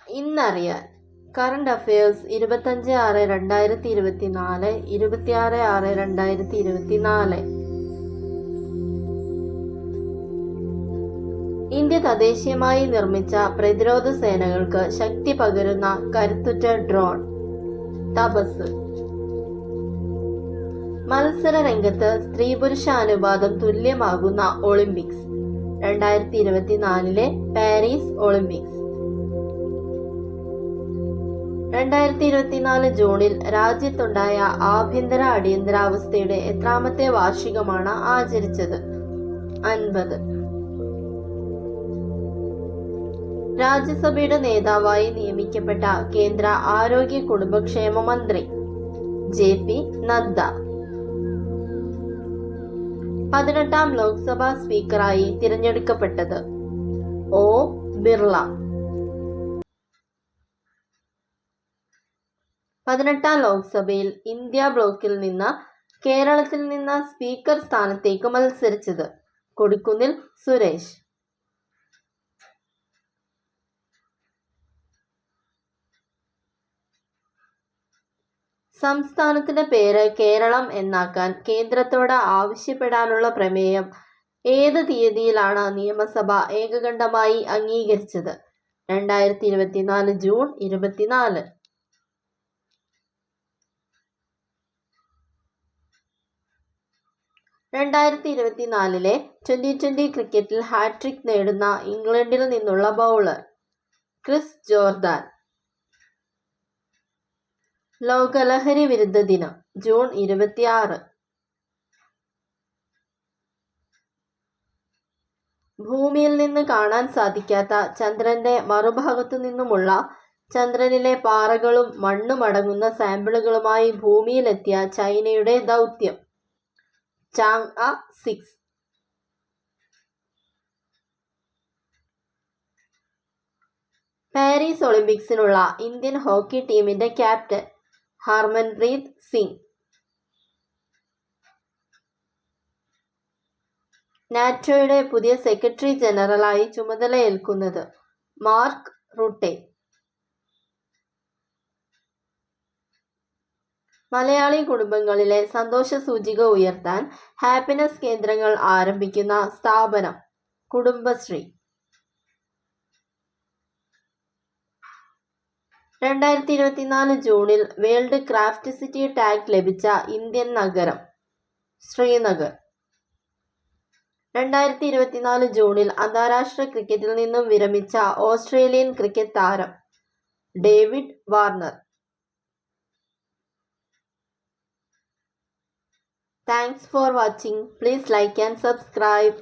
ഇന്നറിയാൻ current affairs 25/6/2024, 26/6/2024. India തദ്ദേശീയമായി നിർമ്മിച്ച പ്രതിരോധ സേനകൾക്ക് ശക്തി പകരുന്ന കരുത്തുറ്റ ഡ്രോൺ തപസ്. മത്സര രംഗത്ത് സ്ത്രീ പുരുഷ അനുപാതം തുല്യമാകുന്ന ഒളിമ്പിക്സ് 2024 പാരീസ് ഒളിമ്പിക്സ്. 2024 ജൂണിൽ രാജ്യത്തുണ്ടായ ആഭ്യന്തര അടിയന്തരാവസ്ഥയുടെ എത്രാമത്തെ വാർഷികമാണ് ആചരിച്ചത്? 50. രാജ്യസഭയുടെ നേതാവായി നിയമിക്കപ്പെട്ട കേന്ദ്ര ആരോഗ്യ കുടുംബക്ഷേമ മന്ത്രി JP നദ്ദ. 18ാം ലോക്സഭാ സ്പീക്കറായി തിരഞ്ഞെടുക്കപ്പെട്ടത് ഓം ബിർള. 18ാം ലോക്സഭയിൽ ഇന്ത്യ ബ്ലോക്കിൽ നിന്ന് കേരളത്തിൽ നിന്ന് സ്പീക്കർ സ്ഥാനത്തേക്ക് മത്സരിച്ചത് കൊടിക്കുന്നിൽ സുരേഷ്. സംസ്ഥാനത്തിന്റെ പേര് കേരളം എന്നാക്കാൻ കേന്ദ്രത്തോട് ആവശ്യപ്പെടാനുള്ള പ്രമേയം ഏത് തീയതിയിലാണ് നിയമസഭ ഏകകണ്ഠമായി അംഗീകരിച്ചത്? 2024 ജൂൺ 24. 2024 T20 ക്രിക്കറ്റിൽ ഹാട്രിക് നേടുന്ന ഇംഗ്ലണ്ടിൽ നിന്നുള്ള ബൗളർ ക്രിസ് ജോർദാൻ. ലോക ലഹരി വിരുദ്ധ ദിനം ജൂൺ 26. ഭൂമിയിൽ നിന്ന് കാണാൻ സാധിക്കാത്ത ചന്ദ്രന്റെ മറുഭാഗത്തു നിന്നുമുള്ള ചന്ദ്രനിലെ പാറകളും മണ്ണും അടങ്ങുന്ന സാമ്പിളുകളുമായി ഭൂമിയിലെത്തിയ ചൈനയുടെ ദൗത്യം ചാങ്അ 6. പാരീസ് ഒളിമ്പിക്സിനുള്ള ഇന്ത്യൻ ഹോക്കി ടീമിന്റെ ക്യാപ്റ്റൻ ഹർമൻപ്രീത് സിംഗ്. നാറ്റോയുടെ പുതിയ സെക്രട്ടറി ജനറലായി ചുമതലയേൽക്കുന്നത് മാർക്ക് റുട്ടെ. മലയാളി കുടുംബങ്ങളിലെ സന്തോഷ സൂചിക ഉയർത്താൻ ഹാപ്പിനെസ് കേന്ദ്രങ്ങൾ ആരംഭിക്കുന്ന സ്ഥാപനം കുടുംബശ്രീ. 2024 ജൂണിൽ വേൾഡ് ക്രാഫ്റ്റ് സിറ്റി ടാഗ് ലഭിച്ച ഇന്ത്യൻ നഗരം ശ്രീനഗർ. 2024 ജൂണിൽ അന്താരാഷ്ട്ര ക്രിക്കറ്റിൽ നിന്നും വിരമിച്ച ഓസ്ട്രേലിയൻ ക്രിക്കറ്റ് താരം David Warner. Thanks for watching. Please like and subscribe.